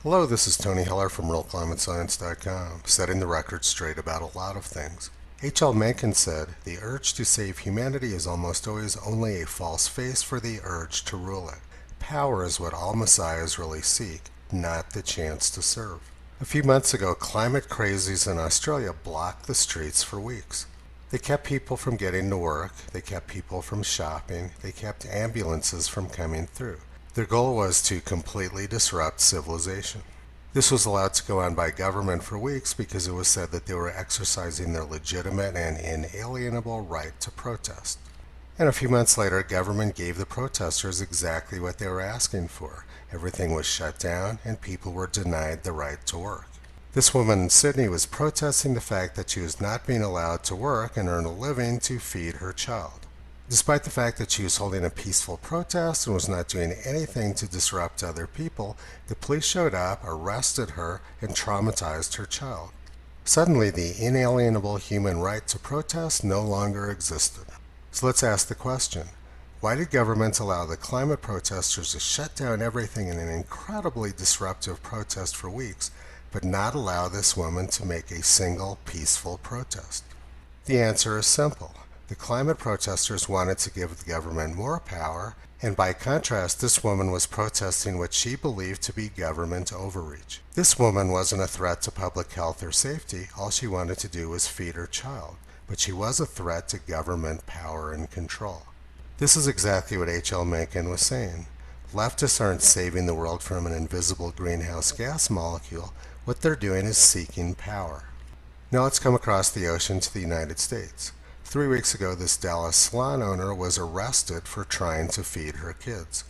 Hello, this is Tony Heller from RealClimateScience.com, setting the record straight about a lot of things. H.L. Mencken said, "The urge to save humanity is almost always only a false face for the urge to rule it. Power is what all messiahs really seek, not the chance to serve." A few months ago, climate crazies in Australia blocked the streets for weeks. They kept people from getting to work, they kept people from shopping, they kept ambulances from coming through. Their goal was to completely disrupt civilization. This was allowed to go on by government for weeks because it was said that they were exercising their legitimate and inalienable right to protest. And a few months later, government gave the protesters exactly what they were asking for. Everything was shut down and people were denied the right to work. This woman in Sydney was protesting the fact that she was not being allowed to work and earn a living to feed her child. Despite the fact that she was holding a peaceful protest and was not doing anything to disrupt other people, the police showed up, arrested her, and traumatized her child. Suddenly, the inalienable human right to protest no longer existed. So let's ask the question, why did government allow the climate protesters to shut down everything in an incredibly disruptive protest for weeks, but not allow this woman to make a single peaceful protest? The answer is simple. The climate protesters wanted to give the government more power, and by contrast, this woman was protesting what she believed to be government overreach. This woman wasn't a threat to public health or safety. All she wanted to do was feed her child. But she was a threat to government power and control. This is exactly what H.L. Mencken was saying. Leftists aren't saving the world from an invisible greenhouse gas molecule. What they're doing is seeking power. Now let's come across the ocean to the United States. 3 weeks ago, this Dallas salon owner was arrested for trying to feed her kids.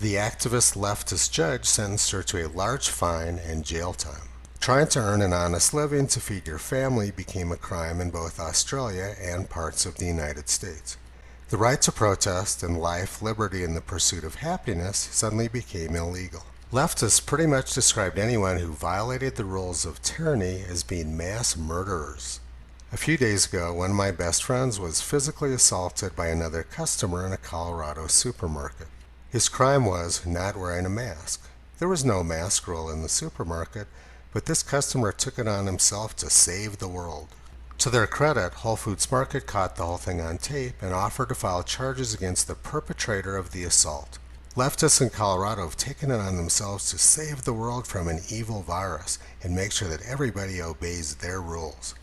The activist leftist judge sentenced her to a large fine and jail time. Trying to earn an honest living to feed your family became a crime in both Australia and parts of the United States. The right to protest and life, liberty, and the pursuit of happiness suddenly became illegal. Leftists pretty much described anyone who violated the rules of tyranny as being mass murderers. A few days ago, one of my best friends was physically assaulted by another customer in a Colorado supermarket. His crime was not wearing a mask. There was no mask rule in the supermarket, but this customer took it on himself to save the world. To their credit, Whole Foods Market caught the whole thing on tape and offered to file charges against the perpetrator of the assault. Leftists in Colorado have taken it on themselves to save the world from an evil virus and make sure that everybody obeys their rules.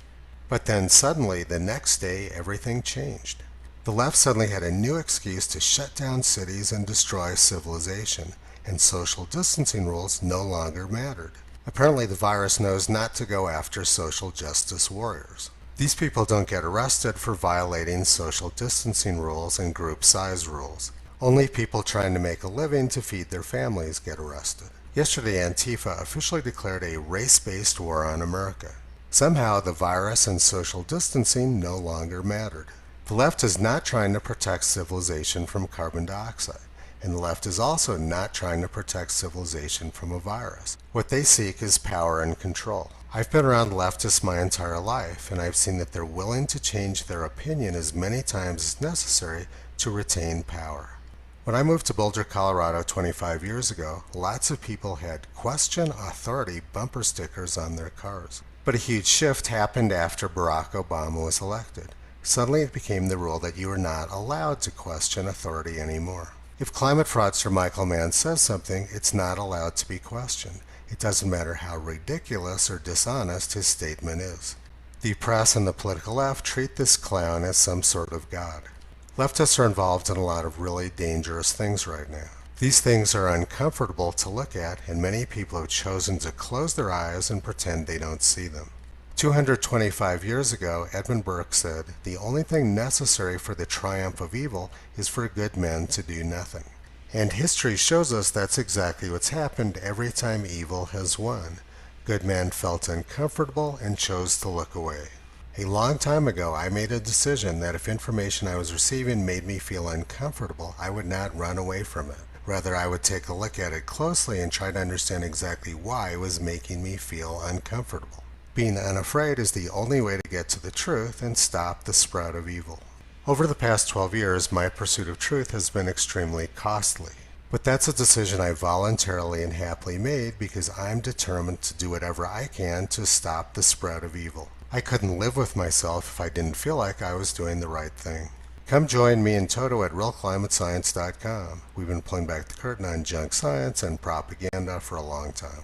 But then suddenly, the next day, everything changed. The left suddenly had a new excuse to shut down cities and destroy civilization, and social distancing rules no longer mattered. Apparently, the virus knows not to go after social justice warriors. These people don't get arrested for violating social distancing rules and group size rules. Only people trying to make a living to feed their families get arrested. Yesterday, Antifa officially declared a race-based war on America. Somehow, the virus and social distancing no longer mattered. The left is not trying to protect civilization from carbon dioxide, and the left is also not trying to protect civilization from a virus. What they seek is power and control. I've been around leftists my entire life, and I've seen that they're willing to change their opinion as many times as necessary to retain power. When I moved to Boulder, Colorado 25 years ago, lots of people had "Question Authority" bumper stickers on their cars. But a huge shift happened after Barack Obama was elected. Suddenly it became the rule that you are not allowed to question authority anymore. If climate fraudster Michael Mann says something, it's not allowed to be questioned. It doesn't matter how ridiculous or dishonest his statement is. The press and the political left treat this clown as some sort of god. Leftists are involved in a lot of really dangerous things right now. These things are uncomfortable to look at, and many people have chosen to close their eyes and pretend they don't see them. 225 years ago, Edmund Burke said, "The only thing necessary for the triumph of evil is for good men to do nothing." And history shows us that's exactly what's happened every time evil has won. Good men felt uncomfortable and chose to look away. A long time ago, I made a decision that if information I was receiving made me feel uncomfortable, I would not run away from it. Rather, I would take a look at it closely and try to understand exactly why it was making me feel uncomfortable. Being unafraid is the only way to get to the truth and stop the spread of evil. Over the past 12 years, my pursuit of truth has been extremely costly. But that's a decision I voluntarily and happily made because I'm determined to do whatever I can to stop the spread of evil. I couldn't live with myself if I didn't feel like I was doing the right thing. Come join me and Toto at realclimatescience.com. We've been pulling back the curtain on junk science and propaganda for a long time.